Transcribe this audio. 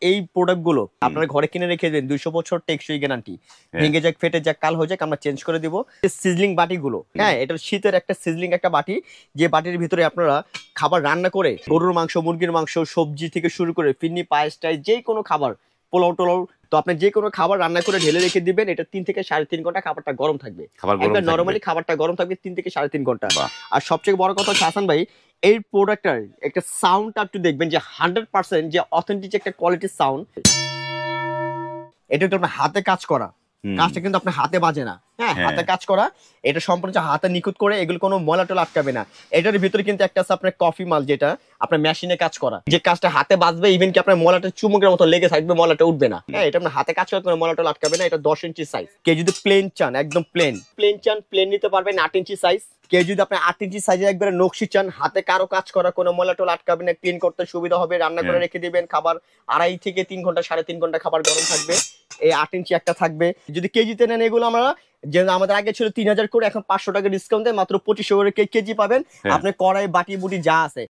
এই প্রোডাক্ট গুলো আপনারা ঘরে কিনে রেখে দেন 200 বছর টেকসই গ্যারান্টি। ভেঙে যাক, ফেটে যাক, কাল হয়ে যাক, আমরা চেঞ্জ করে দিব। সিজলিং বাটি গুলো, হ্যাঁ, এটা শীতের একটা সিজলিং একটা বাটি, যে বাটির ভিতরে আপনারা খাবার রান্না করে গরুর মাংস, মুরগির মাংস, সবজি থেকে শুরু করে ফিরনি, পায়েস টাইস, যে কোনো খাবার, পোলাও টোলাও, তো আপনি যে কোনো খাবার রান্না করে ঢেলে রেখে দিবেন। এটা 3 থেকে 3.5 ঘন্টা খাবারটা গরম থাকবে। একবার নরমালি খাবারটা গরম থাকবে 3 থেকে 3.5 ঘন্টা। আর সবচেয়ে বড় কথা হচ্ছে হাসান ভাই, এই প্রোডাক্টটার একটা সাউন্ডটা একটু দেখবেন যে 100% যে অথেন্টিক একটা কোয়ালিটির সাউন্ড। এটা কিন্তু আপনার হাতে কাজ করা, কাজটা কিন্তু আপনার হাতে বাজে না, হ্যাঁ, হাতে কাজ করা। এটা সম্পূর্ণ হাতে নিখুঁত করে, এগুলো কোনো ময়লা টলা আটকাবে না। এটার ভিতরে কিন্তু একটা আছে আপনার কফি মাল, যেটা আপনার মেশিনে কাজ করা, যে কাজটা হাতে বাজবে, ইভেন কি আপনার ময়লাটা চুমুকের মতো লেগে থাকবে, ময়লাটা উঠবে না। হ্যাঁ, এটা আপনার হাতে কাজ করা, কোনো ময়লা টলা আটকাবে না। এটা 10 ইঞ্চি সাইজ। কেউ যদি প্লেন চান, একদম প্লেন চান, প্লেন নিতে পারবেন 8 ইঞ্চি সাইজ। কেউ যদি আপনি 8 ইঞ্চি সাইজের একবারে নকশি চান, হাতে কারো কাজ করা, কোনো ময়লা টলা আটকাবে না, ক্লিন করতে সুবিধা হবে, রান্না করে রেখে দিবেন, খাবার 2.5 থেকে 3 ঘন্টা, 3.5 ঘন্টা খাবার গরম থাকবে। এই 8 ইঞ্চি একটা থাকবে। যদি কেজিতে নেন, এগুলো আমরা, যে আমাদের আগে ছিল 3000 করে, এখন 500 টাকা ডিসকাউন্ট দেয়, মাত্র 2500 করে কেজি পাবেন। আপনি কড়াই, বাটি বুটি যা আছে